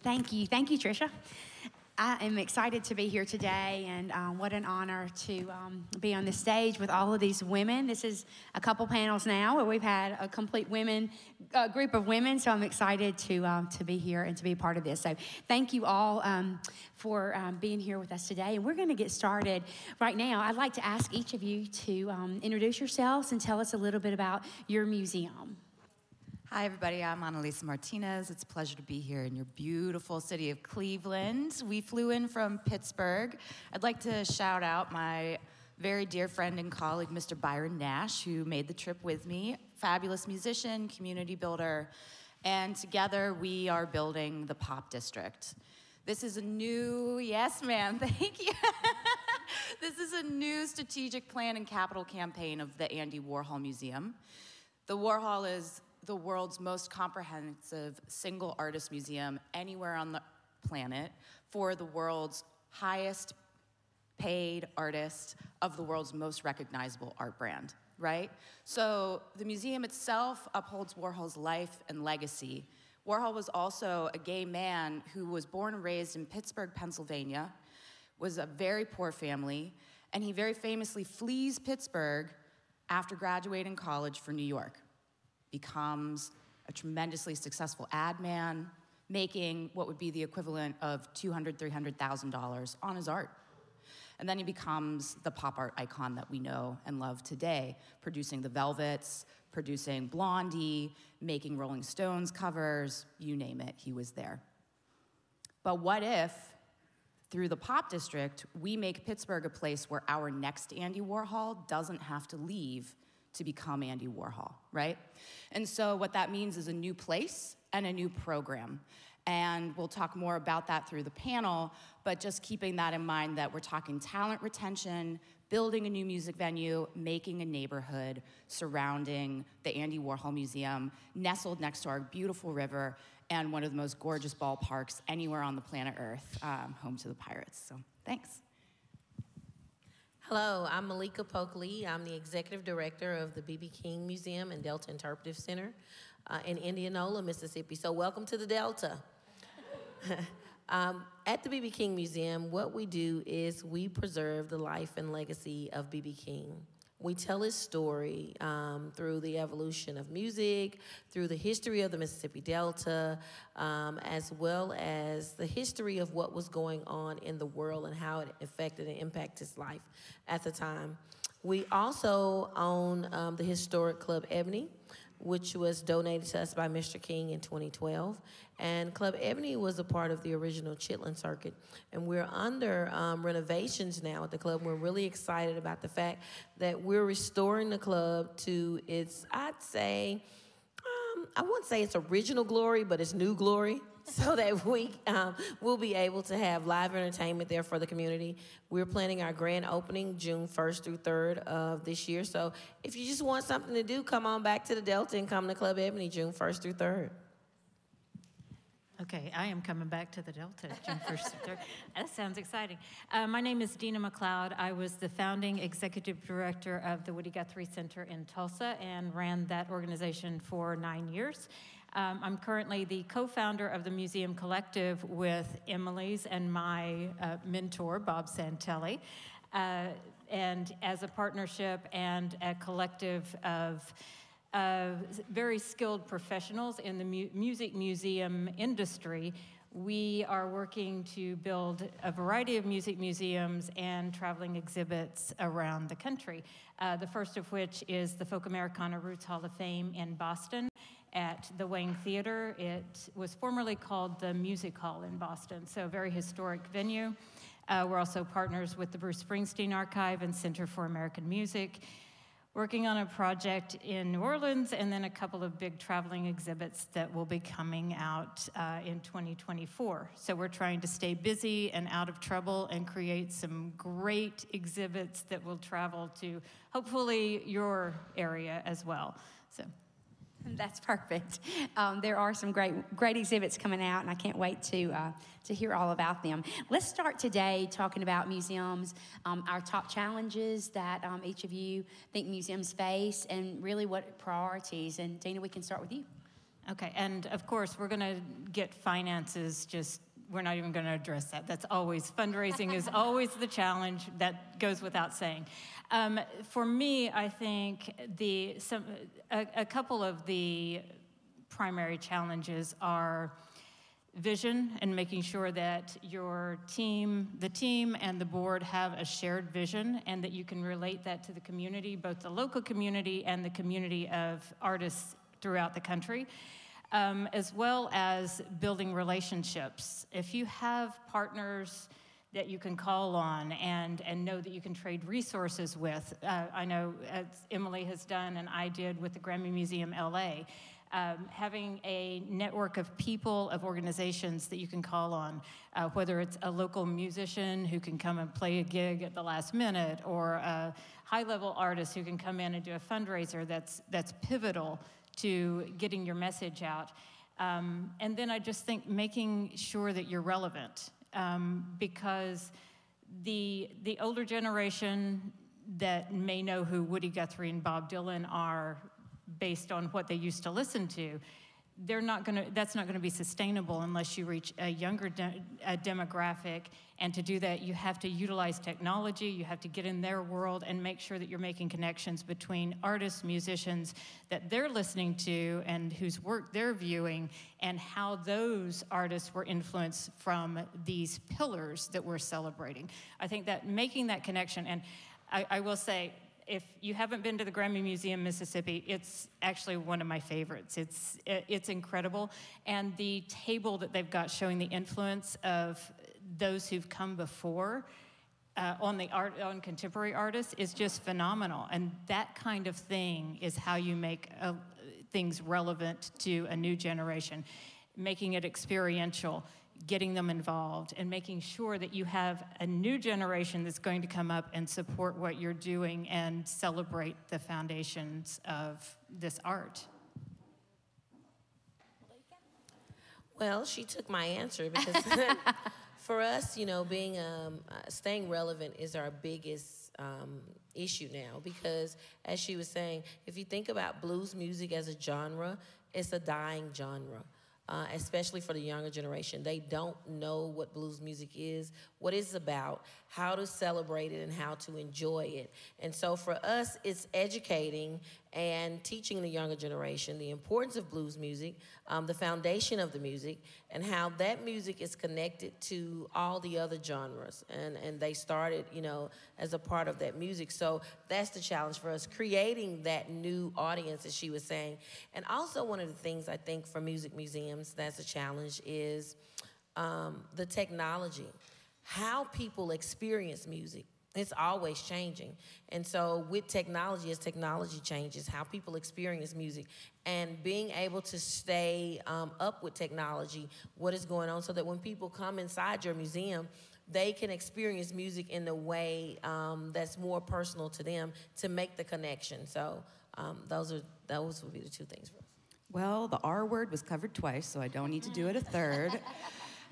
Thank you. Thank you, Tricia. I am excited to be here today, and what an honor to be on the stage with all of these women. This is a couple panels now where we've had a complete group of women, so I'm excited to be here and to be a part of this. So thank you all for being here with us today, and we're going to get started right now. I'd like to ask each of you to introduce yourselves and tell us a little bit about your museum. Hi, everybody. I'm Anneliese Martinez. It's a pleasure to be here in your beautiful city of Cleveland. We flew in from Pittsburgh. I'd like to shout out my very dear friend and colleague, Mr. Byron Nash, who made the trip with me. Fabulous musician, community builder, and together we are building the Pop District. This is a new, yes, ma'am, thank you. This is a new strategic plan and capital campaign of the Andy Warhol Museum. The Warhol is the world's most comprehensive single artist museum anywhere on the planet for the world's highest paid artist of the world's most recognizable art brand, right? So the museum itself upholds Warhol's life and legacy. Warhol was also a gay man who was born and raised in Pittsburgh, Pennsylvania, was a very poor family, and he very famously flees Pittsburgh after graduating college for New York. Becomes a tremendously successful ad man, making what would be the equivalent of $200,000, $300,000 on his art. And then he becomes the pop art icon that we know and love today, producing the Velvets, producing Blondie, making Rolling Stones covers, you name it, he was there. But what if, through the Pop District, we make Pittsburgh a place where our next Andy Warhol doesn't have to leave to become Andy Warhol, right? And so what that means is a new place and a new program. And we'll talk more about that through the panel, but just keeping that in mind that we're talking talent retention, building a new music venue, making a neighborhood surrounding the Andy Warhol Museum, nestled next to our beautiful river and one of the most gorgeous ballparks anywhere on the planet Earth, home to the Pirates. So thanks. Hello, I'm Malika Polk-Lee. I'm the executive director of the B.B. King Museum and Delta Interpretive Center in Indianola, Mississippi. So welcome to the Delta. At the B.B. King Museum, what we do is we preserve the life and legacy of B.B. King. We tell his story through the evolution of music, through the history of the Mississippi Delta, as well as the history of what was going on in the world and how it affected and impacted his life at the time. We also own the historic Club Ebony, which was donated to us by Mr. King in 2012. And Club Ebony was a part of the original Chitlin Circuit. And we're under renovations now at the club. We're really excited about the fact that we're restoring the club to its, I'd say, I wouldn't say it's original glory, but it's new glory, so that we will be able to have live entertainment there for the community. We're planning our grand opening June 1st through 3rd of this year. So if you just want something to do, come on back to the Delta and come to Club Ebony June 1st through 3rd. Okay, I am coming back to the Delta June 1st through 3rd. That sounds exciting. My name is Deana McCloud. I was the founding executive director of the Woody Guthrie Center in Tulsa and ran that organization for 9 years. I'm currently the co-founder of the Museum Collective with Anneliese and my mentor, Bob Santelli. And as a partnership and a collective of very skilled professionals in the music museum industry, we are working to build a variety of music museums and traveling exhibits around the country. The first of which is the Folk Americana Roots Hall of Fame in Boston at the Wayne Theater. It was formerly called the Music Hall in Boston, so a very historic venue. We're also partners with the Bruce Springsteen Archive and Center for American Music, working on a project in New Orleans, and then a couple of big traveling exhibits that will be coming out in 2024. So we're trying to stay busy and out of trouble and create some great exhibits that will travel to hopefully your area as well. So. That's perfect. There are some great exhibits coming out, and I can't wait to hear all about them. Let's start today talking about museums, our top challenges that each of you think museums face, and really what priorities. And Deana, we can start with you. Okay, and of course, we're going to get finances, just, we're not even going to address that. That's always, fundraising is always the challenge. That goes without saying. For me, I think a couple of the primary challenges are vision and making sure that your team, the team and the board have a shared vision and that you can relate that to the community, both the local community and the community of artists throughout the country, as well as building relationships. If you have partners that you can call on and know that you can trade resources with, I know as Emily has done and I did with the Grammy Museum LA, having a network of people, of organizations that you can call on, whether it's a local musician who can come and play a gig at the last minute, or a high-level artist who can come in and do a fundraiser that's pivotal to getting your message out. And then I just think making sure that you're relevant, because the older generation that may know who Woody Guthrie and Bob Dylan are based on what they used to listen to, that's not gonna be sustainable unless you reach a younger demographic. And to do that, you have to utilize technology, you have to get in their world and make sure that you're making connections between artists, musicians that they're listening to and whose work they're viewing, and how those artists were influenced from these pillars that we're celebrating. I think that making that connection, and I will say, if you haven't been to the Grammy Museum, Mississippi, it's actually one of my favorites. It's incredible. And the table that they've got showing the influence of those who've come before on contemporary artists is just phenomenal. And that kind of thing is how you make things relevant to a new generation, making it experiential, getting them involved, and making sure that you have a new generation that's going to come up and support what you're doing and celebrate the foundations of this art. Well, she took my answer because for us, you know, being staying relevant is our biggest issue now, because as she was saying, if you think about blues music as a genre, it's a dying genre. Especially for the younger generation. They don't know what blues music is, what it's about, how to celebrate it, and how to enjoy it. And so for us, it's educating and teaching the younger generation the importance of blues music, the foundation of the music, and how that music is connected to all the other genres. And they started, you know, as a part of that music. So that's the challenge for us, creating that new audience, as she was saying. And also one of the things I think for music museums that's a challenge is the technology, how people experience music. It's always changing. And so with technology, as technology changes, how people experience music, and being able to stay up with technology, what is going on, so that when people come inside your museum, they can experience music in a way that's more personal to them, to make the connection. So those would be the two things for us. Well, the R word was covered twice, so I don't need to do it a third.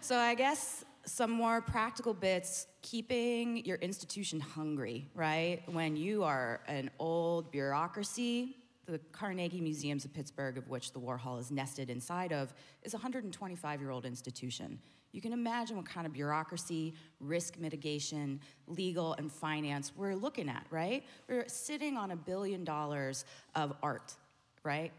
So I guess some more practical bits, keeping your institution hungry, right? When you are an old bureaucracy, the Carnegie Museums of Pittsburgh, of which the Warhol is nested inside of, is a 125-year-old institution. You can imagine what kind of bureaucracy, risk mitigation, legal, and finance we're looking at, right? We're sitting on $1 billion of art, right?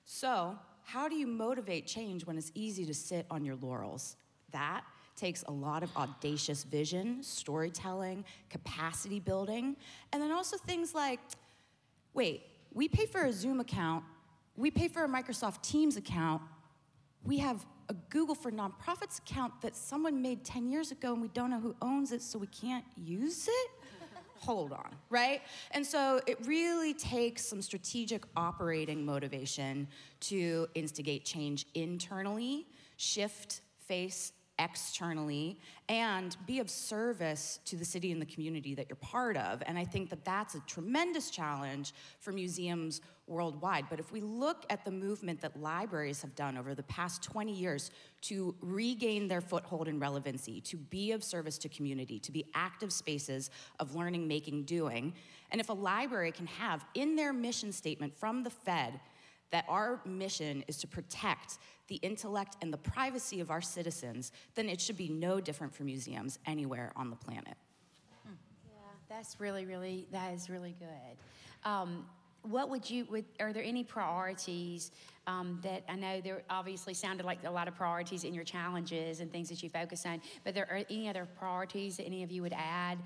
So how do you motivate change when it's easy to sit on your laurels? That takes a lot of audacious vision, storytelling, capacity building, and then also things like, wait, we pay for a Zoom account, we pay for a Microsoft Teams account, we have a Google for Nonprofits account that someone made 10 years ago and we don't know who owns it, so we can't use it? Hold on, right? And so it really takes some strategic operating motivation to instigate change internally, shift face externally, and be of service to the city and the community that you're part of. And I think that that's a tremendous challenge for museums worldwide. But if we look at the movement that libraries have done over the past 20 years to regain their foothold and relevancy, to be of service to community, to be active spaces of learning, making, doing, and if a library can have in their mission statement from the Fed that our mission is to protect the intellect and the privacy of our citizens, then it should be no different for museums anywhere on the planet. That is really good. What would you, are there any priorities that, I know there obviously sounded like a lot of priorities in your challenges and things that you focus on, but there are any other priorities that any of you would add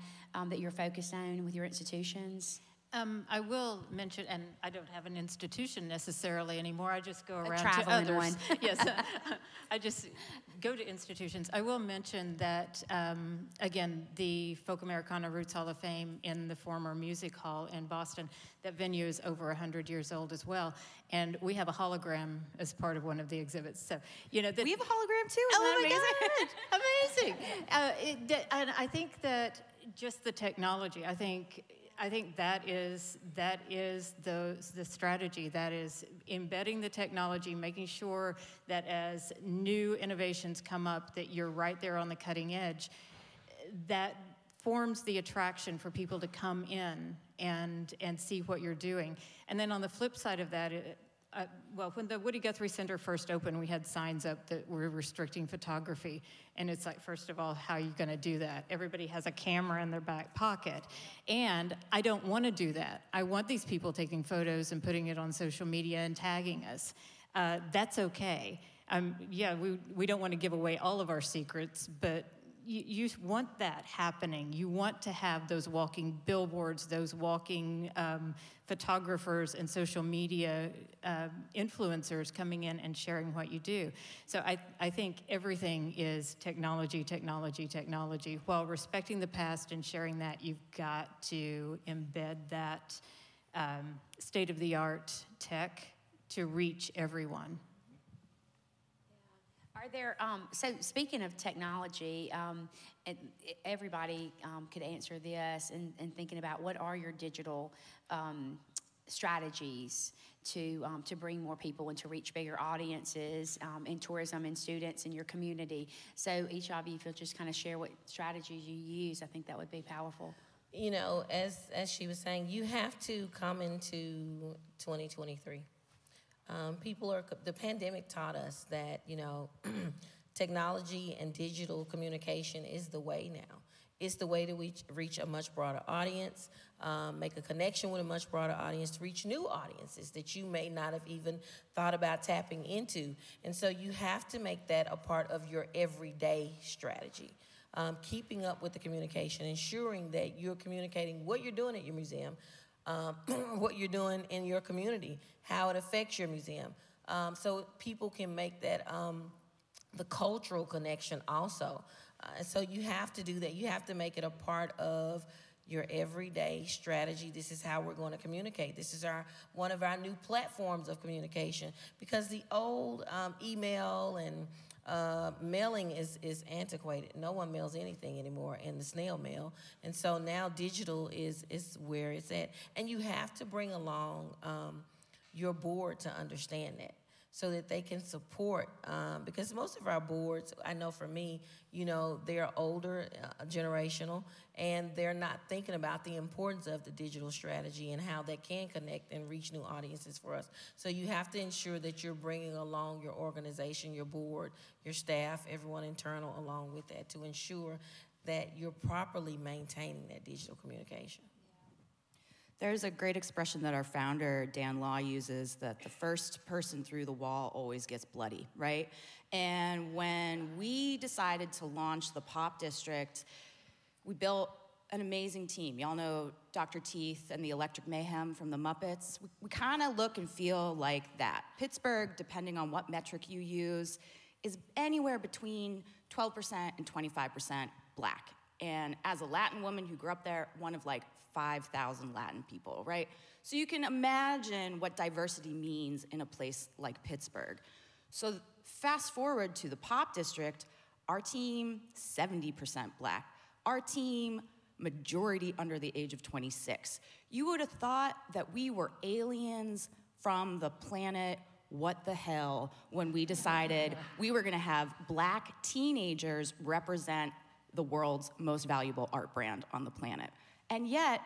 that you're focused on with your institutions? I will mention, and I don't have an institution necessarily anymore. I just go around to traveling others. one. Yes, I just go to institutions. I will mention that, again, the Folk Americana Roots Hall of Fame in the former Music Hall in Boston, that venue is over 100 years old as well. And we have a hologram as part of one of the exhibits. So, you know, We have a hologram too, oh isn't my that amazing? God, amazing. And I think that just the technology, I think that is the strategy. That is embedding the technology, making sure that as new innovations come up, that you're right there on the cutting edge. That forms the attraction for people to come in and see what you're doing. And then on the flip side of that, well, when the Woody Guthrie Center first opened, we had signs up that were restricting photography. And it's like, first of all, how are you going to do that? Everybody has a camera in their back pocket. And I don't want to do that. I want these people taking photos and putting it on social media and tagging us. That's okay. Yeah, we don't want to give away all of our secrets, but you want that happening. You want to have those walking billboards, those walking photographers and social media influencers coming in and sharing what you do. So I think everything is technology, technology, technology. While respecting the past and sharing that, you've got to embed that state-of-the-art tech to reach everyone. Are there, so speaking of technology, and everybody could answer this and thinking about what are your digital strategies to bring more people and to reach bigger audiences in tourism and students in your community. So each of you, if you'll just kind of share what strategies you use, I think that would be powerful. You know, as she was saying, you have to come into 2023. The pandemic taught us that, you know, technology and digital communication is the way now. It's the way to reach a much broader audience, make a connection with a much broader audience, to reach new audiences that you may not have even thought about tapping into. And so you have to make that a part of your everyday strategy. Keeping up with the communication, ensuring that you're communicating what you're doing at your museum, what you're doing in your community, how it affects your museum. So people can make that the cultural connection also. So you have to do that. You have to make it a part of your everyday strategy. This is how we're going to communicate. This is one of our new platforms of communication, because the old email and mailing is antiquated. No one mails anything anymore in the snail mail. And so now digital is where it's at. And you have to bring along your board to understand that, so that they can support, because most of our boards, I know for me, you know, they're older, generational, and they're not thinking about the importance of the digital strategy and how that can connect and reach new audiences for us. So you have to ensure that you're bringing along your organization, your board, your staff, everyone internal along with that, to ensure that you're properly maintaining that digital communication. There's a great expression that our founder, Dan Law, uses, that the first person through the wall always gets bloody, right? And when we decided to launch the Pop District, we built an amazing team. Y'all know Dr. Teeth and the Electric Mayhem from the Muppets. We kind of look and feel like that. Pittsburgh, depending on what metric you use, is anywhere between 12% and 25% Black. And as a Latin woman who grew up there, one of like 5,000 Latin people, right? So you can imagine what diversity means in a place like Pittsburgh. So fast forward to the Pop District, our team, 70% Black. Our team, majority under the age of 26. You would have thought that we were aliens from the planet what the hell when we decided we were gonna have Black teenagers represent the world's most valuable art brand on the planet. And yet,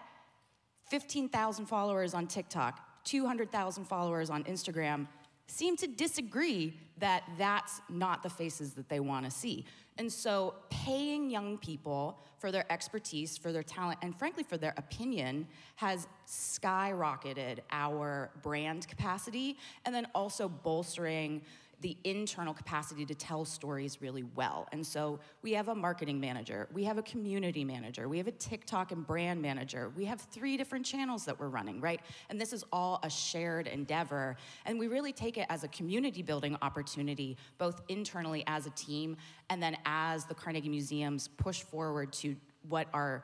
15,000 followers on TikTok, 200,000 followers on Instagram seem to disagree that that's not the faces that they want to see. And so paying young people for their expertise, for their talent, and frankly for their opinion has skyrocketed our brand capacity, and then also bolstering the internal capacity to tell stories really well. And so we have a marketing manager, we have a community manager, we have a TikTok and brand manager, we have 3 different channels that we're running, right? And this is all a shared endeavor. And we really take it as a community building opportunity, both internally as a team, and then as the Carnegie Museums push forward to what our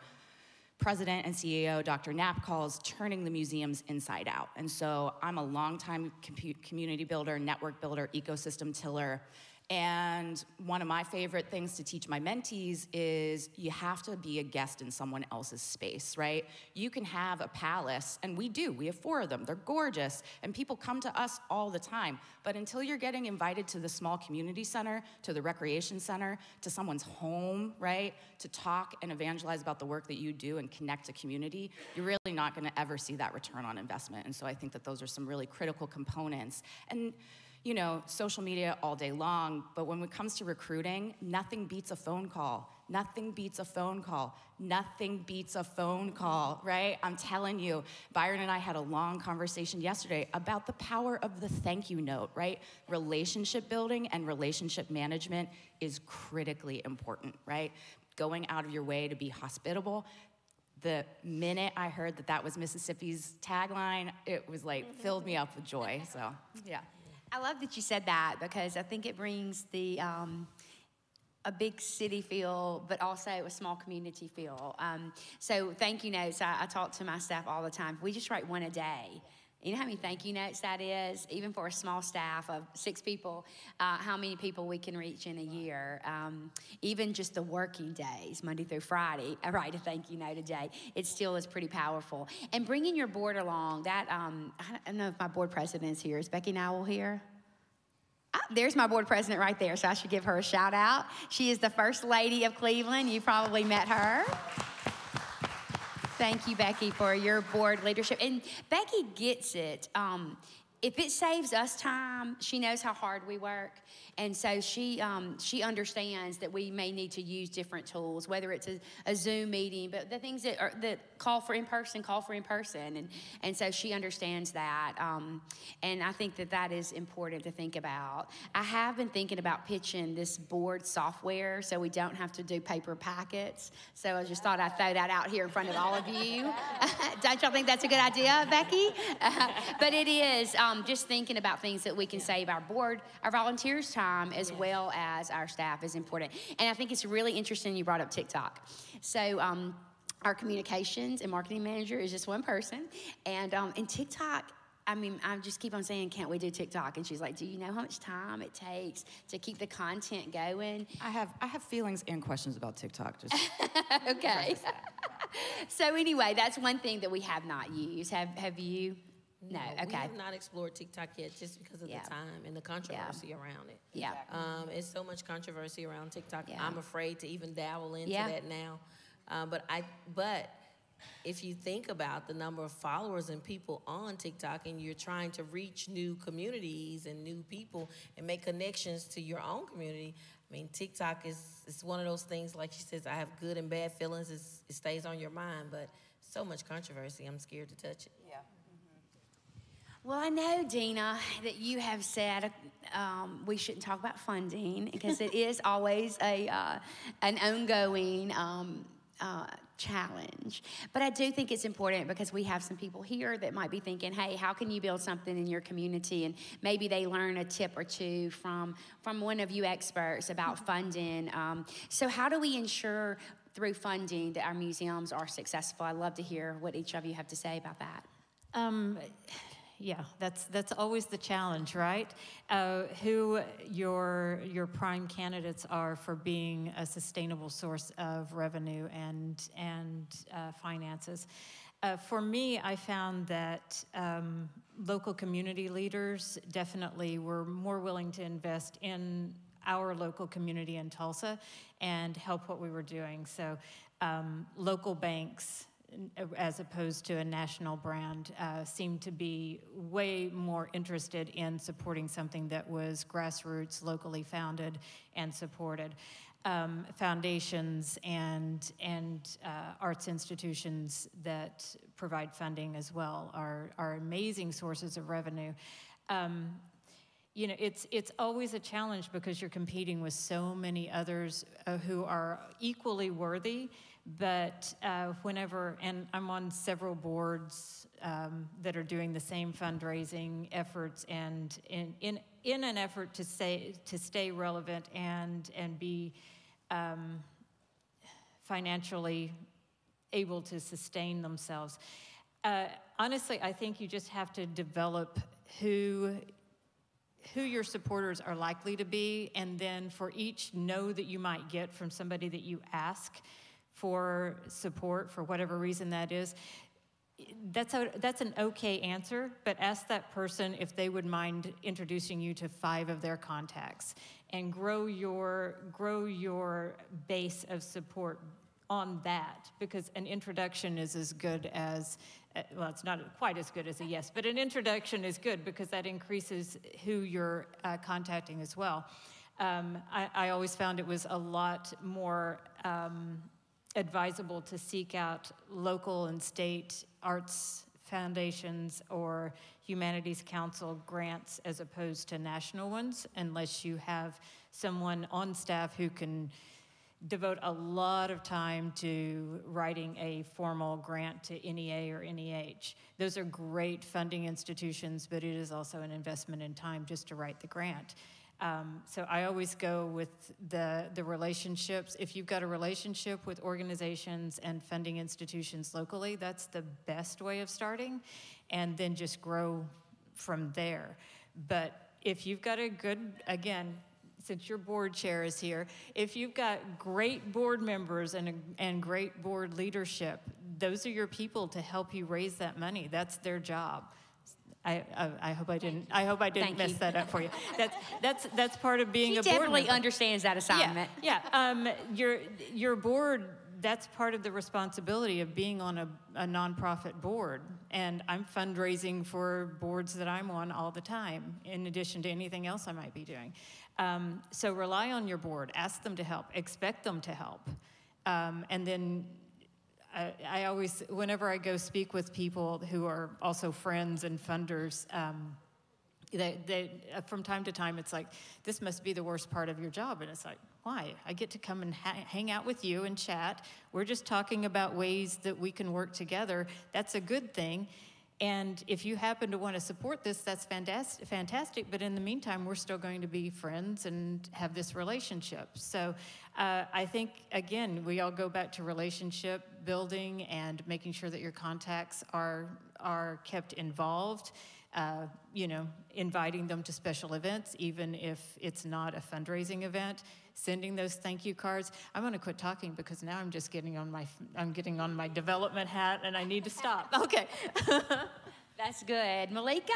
President and CEO, Dr. Knapp, calls turning the museums inside out. And so I'm a longtime community builder, network builder, ecosystem tiller. And one of my favorite things to teach my mentees is you have to be a guest in someone else's space, right? You can have a palace, and we do. We have 4 of them. They're gorgeous, and people come to us all the time. But until you're getting invited to the small community center, to the recreation center, to someone's home, right, to talk and evangelize about the work that you do and connect to community, you're really not going to ever see that return on investment. And so I think that those are some really critical components. And you know, social media all day long, but when it comes to recruiting, nothing beats a phone call. Nothing beats a phone call. Nothing beats a phone call, right? I'm telling you, Byron and I had a long conversation yesterday about the power of the thank you note, right? Relationship building and relationship management is critically important, right? Going out of your way to be hospitable. The minute I heard that that was Mississippi's tagline, it was like, filled me up with joy, so, yeah. I love that you said that because I think it brings the a big city feel, but also a small community feel. So thank you notes, I talk to my staff all the time. We just write 1 a day. You know how many thank you notes that is? Even for a small staff of 6 people, how many people we can reach in a year. Even just the working days, Monday through Friday, I write a thank you note a day. It still is pretty powerful. And bringing your board along, that, I don't know if my board president's here. Is Becky Nowell here? Ah, there's my board president right there, so I should give her a shout out. She is the first lady of Cleveland. You probably met her. Thank you, Becky, for your board leadership. And Becky gets it. If it saves us time, she knows how hard we work. And so she understands that we may need to use different tools, whether it's a Zoom meeting, but the things that call for in-person. And so she understands that. And I think that is important to think about. I have been thinking about pitching this board software so we don't have to do paper packets. So I just thought I'd throw that out here in front of all of you. Don't y'all think that's a good idea, Becky? But it is just thinking about things that we can save our board, our volunteers' time, as well as our staff is important. And I think it's really interesting you brought up TikTok. So our communications and marketing manager is just one person. And in TikTok, I mean, I just keep on saying, can't we do TikTok? And she's like, do you know how much time it takes to keep the content going? I have feelings and questions about TikTok. Just okay. So anyway, that's one thing that we have not used. Have you? No, okay. We have not explored TikTok yet just because of the time and the controversy around it. Yeah. It's so much controversy around TikTok. Yeah. I'm afraid to even dabble into that now. But if you think about the number of followers and people on TikTok and you're trying to reach new communities and new people and make connections to your own community, I mean, TikTok is one of those things, like she says, I have good and bad feelings. It stays on your mind, but so much controversy, I'm scared to touch it. Yeah. Well, I know, Deana, that you have said we shouldn't talk about funding because it is always an ongoing challenge. But I do think it's important because we have some people here that might be thinking, hey, how can you build something in your community? And maybe they learn a tip or two from one of you experts about funding. So how do we ensure through funding that our museums are successful? I'd love to hear what each of you have to say about that. Yeah, that's always the challenge, right? Who your prime candidates are for being a sustainable source of revenue and finances. For me, I found that local community leaders definitely were more willing to invest in our local community in Tulsa and help what we were doing. So local banks, as opposed to a national brand, seemed to be way more interested in supporting something that was grassroots, locally founded, and supported. Foundations and arts institutions that provide funding as well are amazing sources of revenue. You know, it's always a challenge because you're competing with so many others who are equally worthy, but whenever, and I'm on several boards that are doing the same fundraising efforts, and in an effort to stay relevant and be financially able to sustain themselves. Honestly, I think you just have to develop who your supporters are likely to be, and then for each no that you might get from somebody that you ask for support for whatever reason that is, that's an okay answer, but ask that person if they would mind introducing you to 5 of their contacts, and grow your base of support on that, because an introduction is as good as, well, it's not quite as good as a yes, but an introduction is good because that increases who you're contacting as well. I always found it was a lot more advisable to seek out local and state arts foundations or humanities council grants as opposed to national ones, unless you have someone on staff who can devote a lot of time to writing a formal grant to NEA or NEH. Those are great funding institutions, but it is also an investment in time just to write the grant. So I always go with the relationships. If you've got a relationship with organizations and funding institutions locally, that's the best way of starting, and then just grow from there. But if you've got a good, again, since your board chair is here, if you've got great board members and great board leadership, those are your people to help you raise that money. That's their job. I hope I didn't mess that up for you. That's part of being a board member. She definitely understands that assignment. Yeah. Your board, that's part of the responsibility of being on a nonprofit board. And I'm fundraising for boards that I'm on all the time, in addition to anything else I might be doing. So rely on your board. Ask them to help. Expect them to help. And then I always, whenever I go speak with people who are also friends and funders, they from time to time, it's like, this must be the worst part of your job. And it's like, why? I get to come and hang out with you and chat. We're just talking about ways that we can work together. That's a good thing. And if you happen to want to support this, that's fantastic. But in the meantime, we're still going to be friends and have this relationship. So I think, again, we all go back to relationship building and making sure that your contacts are kept involved. Inviting them to special events, even if it's not a fundraising event. Sending those thank you cards. I'm going to quit talking because now I'm just getting on my development hat, and I need to stop. Okay. That's good. Malika?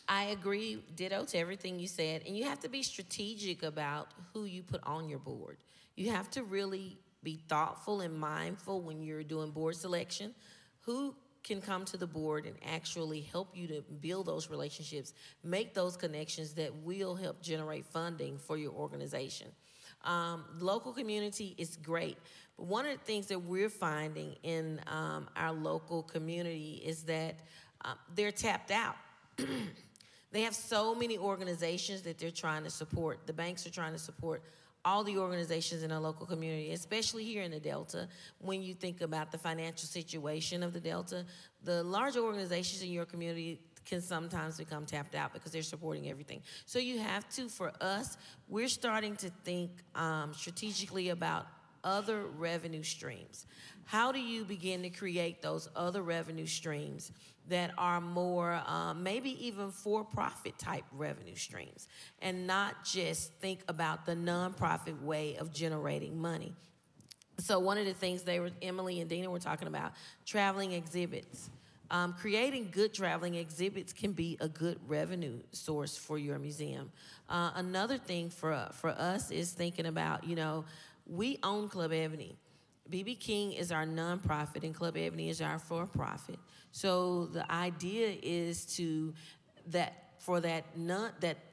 I agree, ditto to everything you said. And you have to be strategic about who you put on your board. You have to really be thoughtful and mindful when you're doing board selection. Who can come to the board and actually help you to build those relationships, make those connections that will help generate funding for your organization. Local community is great, but one of the things that we're finding in our local community is that they're tapped out. They have so many organizations that they're trying to support. The banks are trying to support all the organizations in our local community, especially here in the Delta. When you think about the financial situation of the Delta, the larger organizations in your community can sometimes become tapped out because they're supporting everything. So you have to, for us, we're starting to think strategically about other revenue streams. How do you begin to create those other revenue streams that are more, maybe even for-profit type revenue streams, and not just think about the nonprofit way of generating money? So one of the things Emily and Deana were talking about, traveling exhibits. Creating good traveling exhibits can be a good revenue source for your museum. Another thing for us is thinking about, we own Club Ebony. BB King is our nonprofit and Club Ebony is our for-profit. So the idea is for that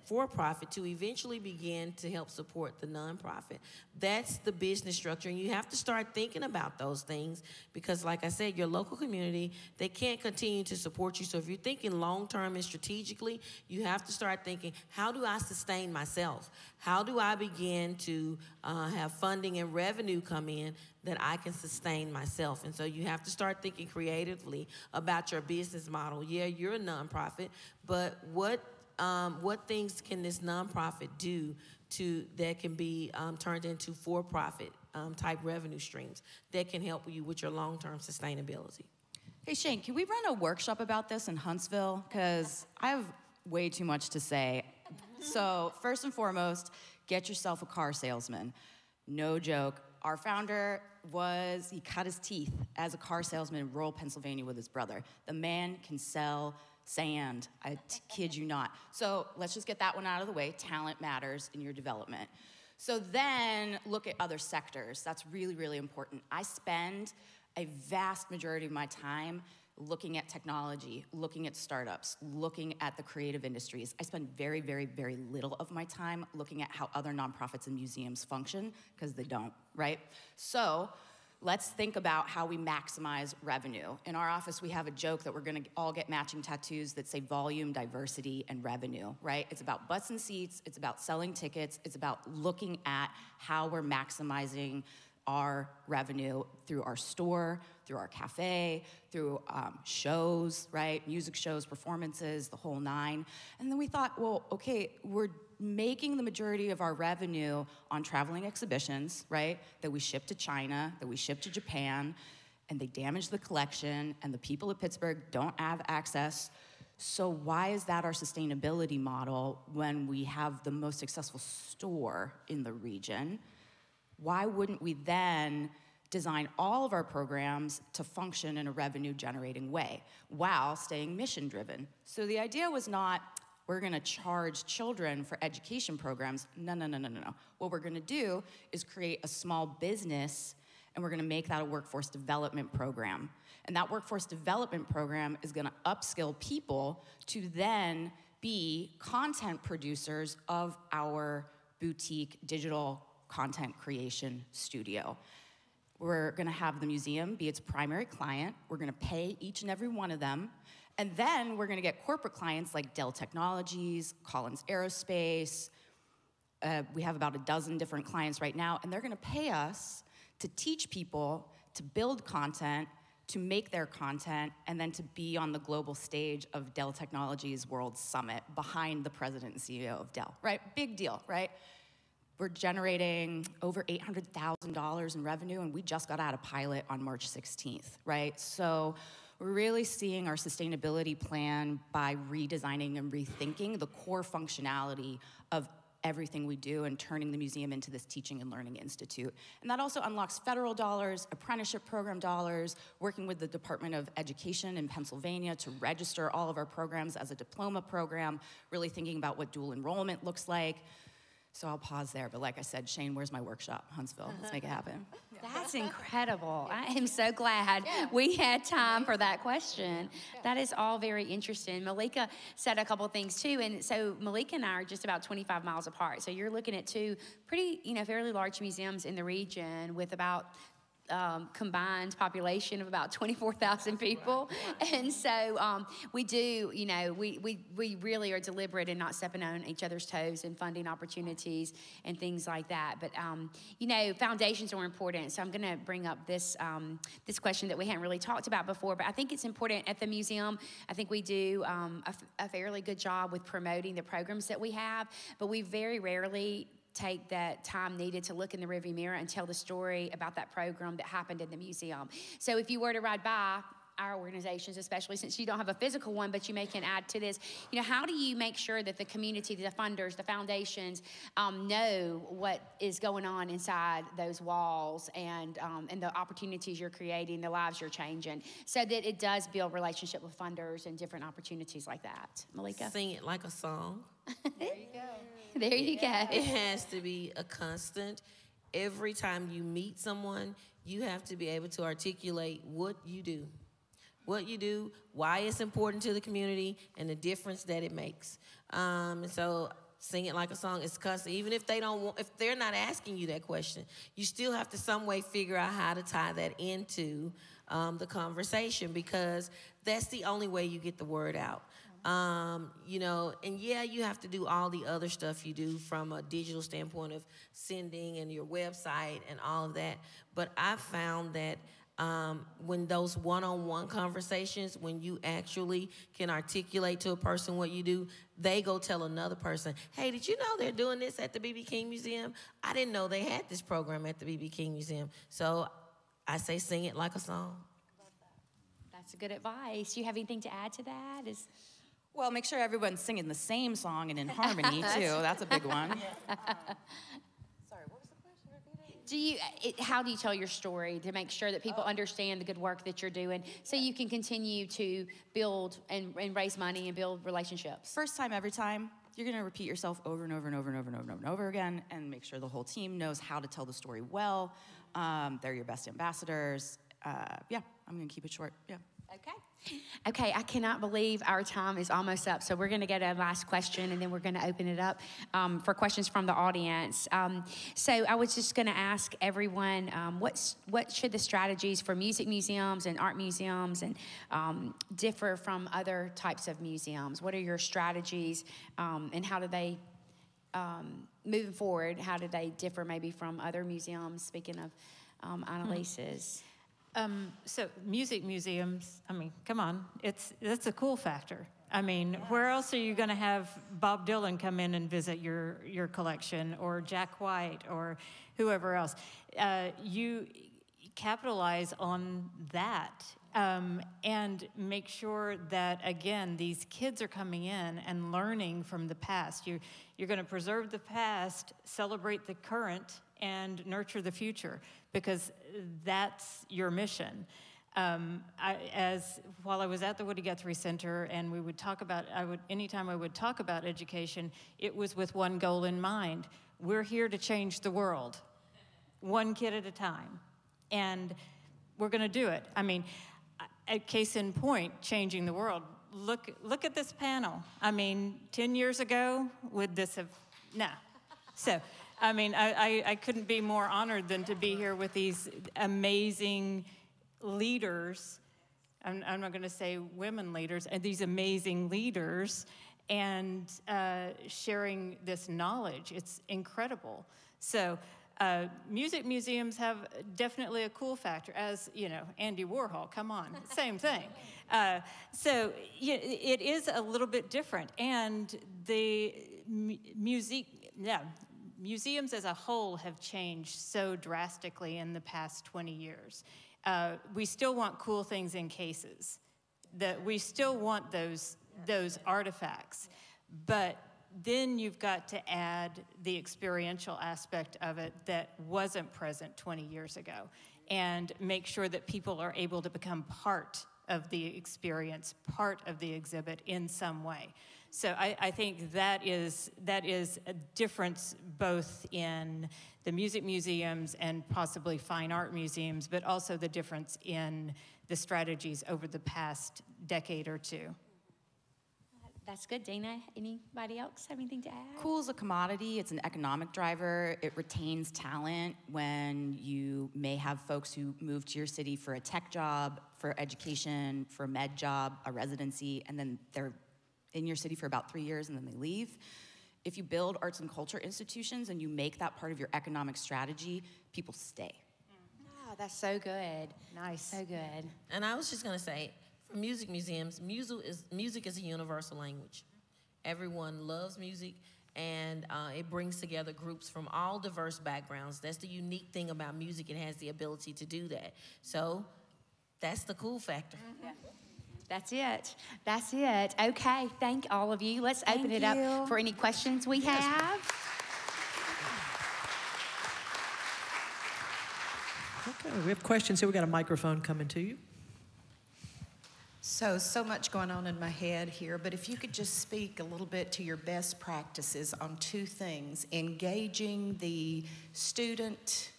for-profit to eventually begin to help support the nonprofit. That's the business structure, and you have to start thinking about those things because, like I said, your local community, they can't continue to support you. So if you're thinking long-term and strategically, you have to start thinking, how do I sustain myself? How do I begin to have funding and revenue come in that I can sustain myself? And so you have to start thinking creatively about your business model. Yeah, you're a nonprofit, but what things can this nonprofit do that can be turned into for-profit type revenue streams that can help you with your long-term sustainability? Hey, Shane, can we run a workshop about this in Huntsville? Because I have way too much to say. So first and foremost, get yourself a car salesman. No joke. Our founder he cut his teeth as a car salesman in rural Pennsylvania with his brother. The man can sell sand. I kid you not. So let's just get that one out of the way. Talent matters in your development. So then look at other sectors. That's really, really important. I spend a vast majority of my time looking at technology, looking at startups, looking at the creative industries. I spend very, very, very little of my time looking at how other nonprofits and museums function, because they don't, right? So let's think about how we maximize revenue. In our office, we have a joke that we're gonna all get matching tattoos that say volume, diversity, and revenue, right? It's about butts and seats, it's about selling tickets, it's about looking at how we're maximizing our revenue through our store, through our cafe, through shows, right? Music shows, performances, the whole nine. And then we thought, well, okay, we're making the majority of our revenue on traveling exhibitions, right? That we ship to China, that we ship to Japan, and they damage the collection, and the people of Pittsburgh don't have access. So why is that our sustainability model when we have the most successful store in the region? Why wouldn't we then design all of our programs to function in a revenue-generating way while staying mission-driven? So the idea was not, we're gonna charge children for education programs. No. What we're gonna do is create a small business, and we're gonna make that a workforce development program. And that workforce development program is gonna upskill people to then be content producers of our boutique digital content creation studio. We're gonna have the museum be its primary client. We're gonna pay each and every one of them. And then we're gonna get corporate clients like Dell Technologies, Collins Aerospace. We have about a dozen different clients right now, and they're gonna pay us to teach people to build content, to make their content, and then to be on the global stage of Dell Technologies World Summit behind the president and CEO of Dell, right? Big deal, right? We're generating over $800,000 in revenue, and we just got out of pilot on March 16th, right? So we're really seeing our sustainability plan by redesigning and rethinking the core functionality of everything we do and turning the museum into this teaching and learning institute. And that also unlocks federal dollars, apprenticeship program dollars, working with the Department of Education in Pennsylvania to register all of our programs as a diploma program, really thinking about what dual enrollment looks like. So I'll pause there, but like I said, Shane, where's my workshop? Huntsville, let's make it happen. That's incredible. I am so glad we had time for that question. That is all very interesting. Malika said a couple things too, and so Malika and I are just about 25 miles apart. So you're looking at two pretty, fairly large museums in the region with about combined population of about 24,000 people. And so we do, we really are deliberate in not stepping on each other's toes and funding opportunities and things like that. But, foundations are important. So I'm going to bring up this, this question that we hadn't really talked about before, but I think it's important at the museum. I think we do a fairly good job with promoting the programs that we have, but we very rarely take that time needed to look in the rearview mirror and tell the story about that program that happened in the museum. So if you were to ride by our organizations, especially since you don't have a physical one, but you can add to this, how do you make sure that the community, the funders, the foundations know what is going on inside those walls and the opportunities you're creating, the lives you're changing, so that it does build relationship with funders and different opportunities like that? Malika? Sing it like a song. There you go. There you go. It has to be a constant. Every time you meet someone, you have to be able to articulate what you do. What you do, why it's important to the community, and the difference that it makes. And so sing it like a song is constant. Even if they don't want, if they're not asking you that question, you still have to some way figure out how to tie that into the conversation, because that's the only way you get the word out. You know, and yeah, you have to do all the other stuff you do from a digital standpoint of sending and your website and all of that. But I've found that when those one-on-one conversations, when you actually can articulate to a person what you do, they go tell another person, hey, did you know they're doing this at the B.B. King Museum? I didn't know they had this program at the B.B. King Museum. So I say sing it like a song. Love that. That's good advice. You have anything to add to that? Well, make sure everyone's singing the same song and in harmony, too. That's a big one. Sorry, what was the question? How do you tell your story to make sure that people understand the good work that you're doing so you can continue to build and raise money and build relationships? First time, every time. You're going to repeat yourself over and over and over and over and over and over again and make sure the whole team knows how to tell the story well. They're your best ambassadors. Yeah, I'm going to keep it short. Yeah. Okay, I cannot believe our time is almost up. So we're going to get a last question, and then we're going to open it up for questions from the audience. So I was just going to ask everyone, what should the strategies for music museums and art museums and differ from other types of museums? What are your strategies, and how do they, moving forward, how do they differ maybe from other museums? Speaking of Anneliese's. So music museums, I mean, come on, that's a cool factor. I mean, where else are you going to have Bob Dylan come in and visit your collection, or Jack White, or whoever else? You capitalize on that and make sure that, again, these kids are coming in and learning from the past. You're going to preserve the past, celebrate the current, and nurture the future, because that's your mission. While I was at the Woody Guthrie Center, and we would talk about, anytime I would talk about education, it was with one goal in mind. We're here to change the world, one kid at a time, and we're going to do it. I mean, a case in point, changing the world. Look at this panel. I mean, 10 years ago, would this have? No. So, I mean, I couldn't be more honored than to be here with these amazing leaders. I'm not going to say women leaders, and these amazing leaders, and sharing this knowledge. It's incredible. So music museums have definitely a cool factor, as, you know, Andy Warhol, come on, same thing. So it is a little bit different, and the museums as a whole have changed so drastically in the past 20 years. We still want cool things in cases. We still want those artifacts. But then you've got to add the experiential aspect of it that wasn't present 20 years ago, and make sure that people are able to become part of the experience, part of the exhibit in some way. So I think that is a difference both in the music museums and possibly fine art museums, but also the difference in the strategies over the past decade or two. That's good. Deana, anybody else have anything to add? Cool is a commodity. It's an economic driver. It retains talent when you may have folks who move to your city for a tech job, for education, for a med job, a residency, and then they're in your city for about 3 years and then they leave. If you build arts and culture institutions and you make that part of your economic strategy, people stay. Oh, that's so good. Nice. So good. And I was just going to say, for music museums, music is a universal language. Everyone loves music, and it brings together groups from all diverse backgrounds. That's the unique thing about music. It has the ability to do that. So that's the cool factor. Yeah. That's it. That's it. Okay, thank all of you. Let's open it up for any questions we have. Okay, we have questions here. We got a microphone coming to you. So much going on in my head here, but if you could just speak a little bit to your best practices on two things: engaging the student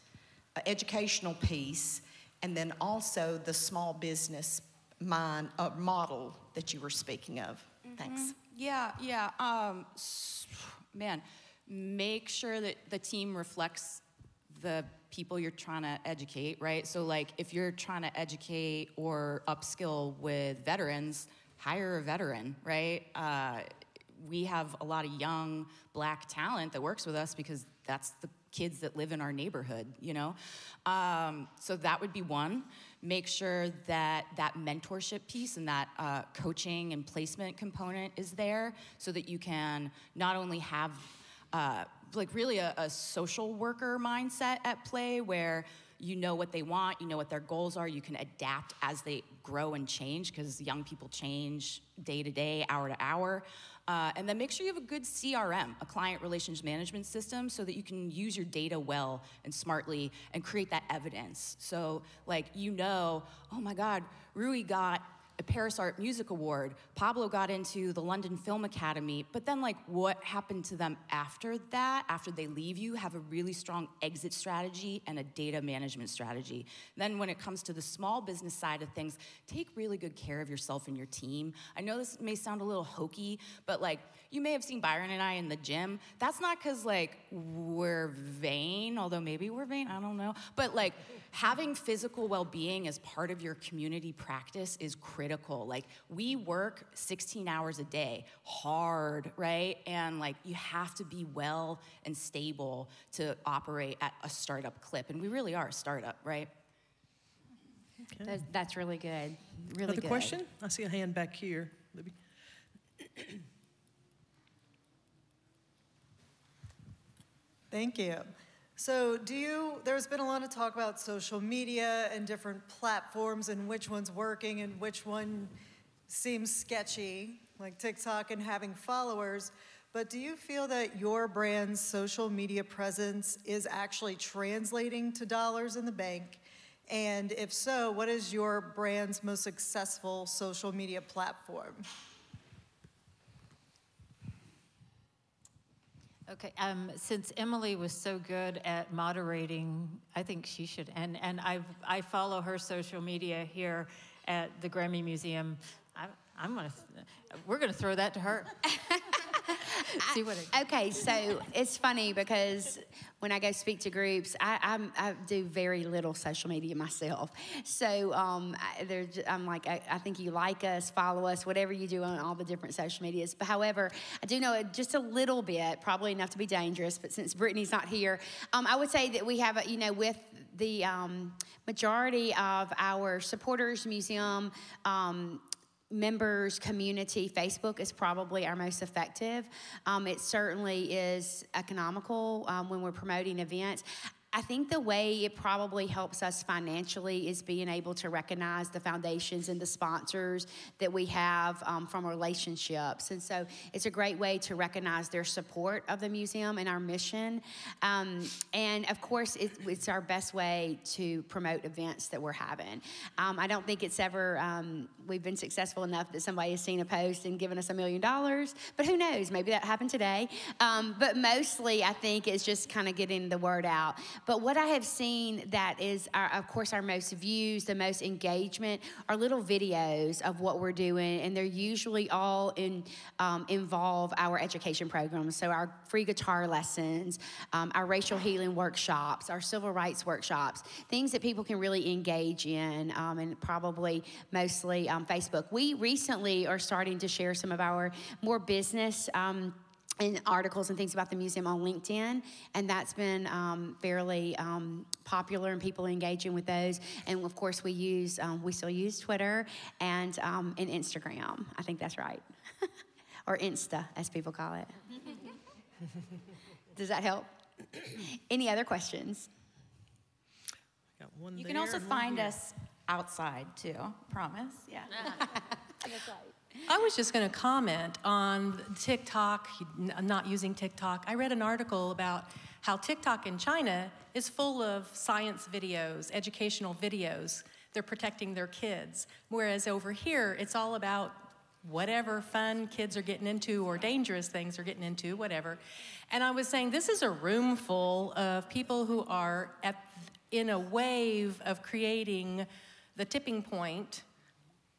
educational piece and then also the small business model that you were speaking of. Thanks. Yeah. Man, make sure that the team reflects the people you're trying to educate, right? So like if you're trying to educate or upskill with veterans, hire a veteran, right? We have a lot of young Black talent that works with us because that's the kids that live in our neighborhood, you know? So that would be one. Make sure that that mentorship piece and that coaching and placement component is there so that you can not only have like really a social worker mindset at play where you know what they want, you know what their goals are, you can adapt as they grow and change because young people change day to day, hour to hour. And then make sure you have a good CRM, a client relations management system, so that you can use your data well and smartly and create that evidence. So like, you know, oh my God, Rui got a Paris Art Music Award, Pablo got into the London Film Academy, but then like what happened to them after that, after they leave you, have a really strong exit strategy and a data management strategy. Then when it comes to the small business side of things, take really good care of yourself and your team. I know this may sound a little hokey, but like you may have seen Byron and I in the gym. That's not because like we're vain, although maybe we're vain, I don't know. But like having physical well-being as part of your community practice is critical. Like we work 16 hours a day, hard, right? And like you have to be well and stable to operate at a startup clip. And we really are a startup, right? Okay. That's really good. Really Another good. question? I see a hand back here. Libby. Thank you. So there's been a lot of talk about social media and different platforms and which one's working and which one seems sketchy, like TikTok and having followers. But do you feel that your brand's social media presence is actually translating to dollars in the bank? And if so, what is your brand's most successful social media platform? Okay, since Emily was so good at moderating, I think she should, and I follow her social media here at the Grammy Museum. We're gonna throw that to her. See what Okay, so it's funny because when I go speak to groups, I do very little social media myself. So I'm like, I think you like us, follow us, whatever you do on all the different social medias. But however, I do know just a little bit, probably enough to be dangerous. But since Brittany's not here, I would say that we have, with the majority of our supporters, museum, members, community, Facebook is probably our most effective. It certainly is economical when we're promoting events. I think the way it probably helps us financially is being able to recognize the foundations and the sponsors that we have from relationships. And so it's a great way to recognize their support of the museum and our mission. And of course, it's our best way to promote events that we're having. I don't think it's ever, we've been successful enough that somebody has seen a post and given us $1 million, but who knows, maybe that happened today. But mostly I think it's just kind of getting the word out. But what I have seen that is, of course, our most views, the most engagement, are little videos of what we're doing, and they're usually all involve our education programs. So our free guitar lessons, our racial healing workshops, our civil rights workshops, things that people can really engage in, and probably mostly Facebook. We recently are starting to share some of our more business and articles and things about the museum on LinkedIn, and that's been fairly popular, and people engaging with those. And of course, we still use Twitter and Instagram. I think that's right, or Insta, as people call it. Does that help? Any other questions? Got one You there can also and one find here. us outside too, promise, yeah. That's right. I was just going to comment on TikTok, not using TikTok. I read an article about how TikTok in China is full of science videos, educational videos. They're protecting their kids. Whereas over here, it's all about whatever fun kids are getting into or dangerous things are getting into, whatever. And I was saying, this is a room full of people who are in a wave of creating the tipping point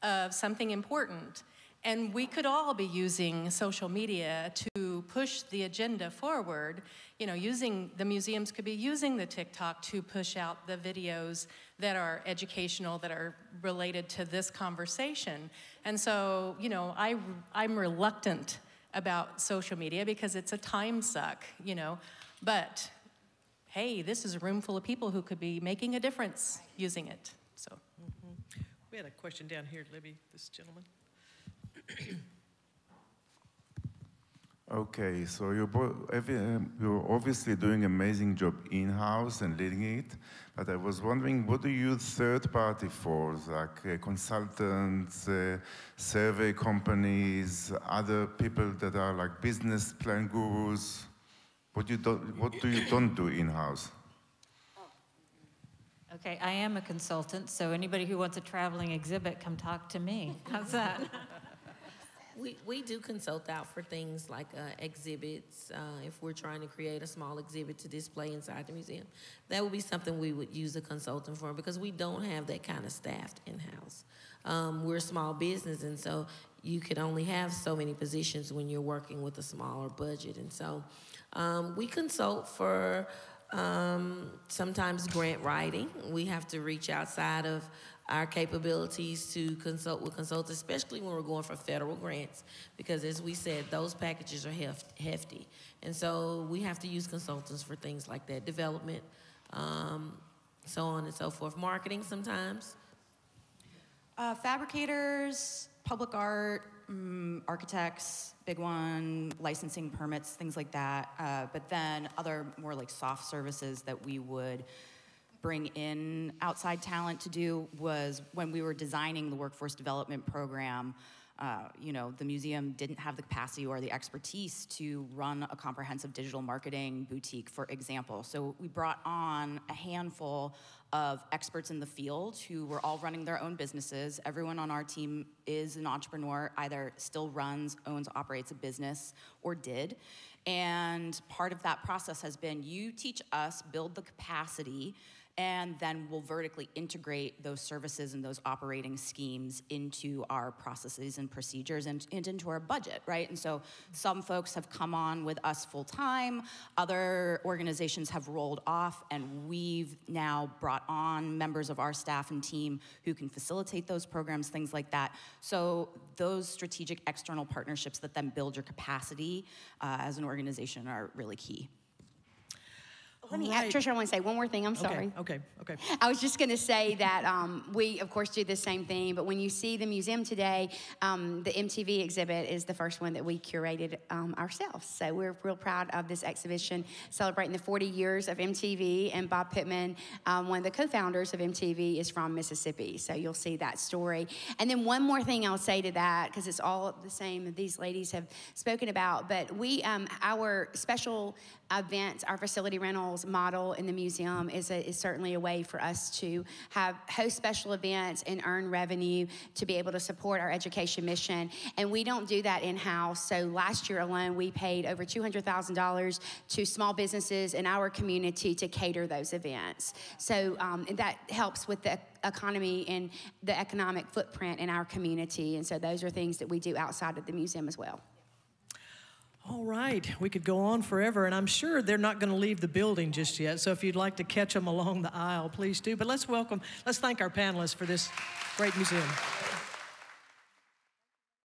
of something important. And we could all be using social media to push the agenda forward. You know, the museums could be using the TikTok to push out the videos that are educational, that are related to this conversation. And so, you know, I'm reluctant about social media because it's a time suck, you know. But, hey, this is a room full of people who could be making a difference using it, so. We had a question down here, Libby, this gentleman. Okay, so you're obviously doing an amazing job in-house and leading it, but I was wondering, what do you use third-party for, like consultants, survey companies, other people that are like business plan gurus? What do you don't do in-house? Okay, I am a consultant, so anybody who wants a traveling exhibit, come talk to me. How's that? We do consult out for things like exhibits. If we're trying to create a small exhibit to display inside the museum, that would be something we would use a consultant for because we don't have that kind of staff in-house. We're a small business, and so you can only have so many positions when you're working with a smaller budget. And so we consult for sometimes grant writing. We have to reach outside of our capabilities to consult with consultants, especially when we're going for federal grants, because as we said, those packages are hefty. And so we have to use consultants for things like that, development, so on and so forth. Marketing sometimes. Fabricators, public art, architects, big one, licensing permits, things like that. But then other more like soft services that we would bring in outside talent to do was when we were designing the workforce development program, you know, the museum didn't have the capacity or the expertise to run a comprehensive digital marketing boutique, for example. So we brought on a handful of experts in the field who were all running their own businesses. Everyone on our team is an entrepreneur, either still runs, owns, operates a business, or did. And part of that process has been, you teach us, build the capacity, and then we'll vertically integrate those services and those operating schemes into our processes and procedures and into our budget, right? And so some folks have come on with us full time, other organizations have rolled off, and we've now brought on members of our staff and team who can facilitate those programs, things like that. So those strategic external partnerships that then build your capacity as an organization are really key. Let me, Tricia, I want to say one more thing. I'm sorry. Okay. I was just going to say that we, of course, do the same thing. But when you see the museum today, the MTV exhibit is the first one that we curated ourselves. So we're real proud of this exhibition celebrating the 40 years of MTV. And Bob Pittman, one of the co-founders of MTV, is from Mississippi. So you'll see that story. And then one more thing I'll say to that, because it's all the same that these ladies have spoken about. But we, our special events, our facility rentals model in the museum is certainly a way for us to host special events and earn revenue to be able to support our education mission. And we don't do that in-house. So last year alone, we paid over $200,000 to small businesses in our community to cater those events. So that helps with the economy and the economic footprint in our community. And so those are things that we do outside of the museum as well. All right, we could go on forever, and I'm sure they're not going to leave the building just yet, so if you'd like to catch them along the aisle, please do. But let's thank our panelists for this great museum.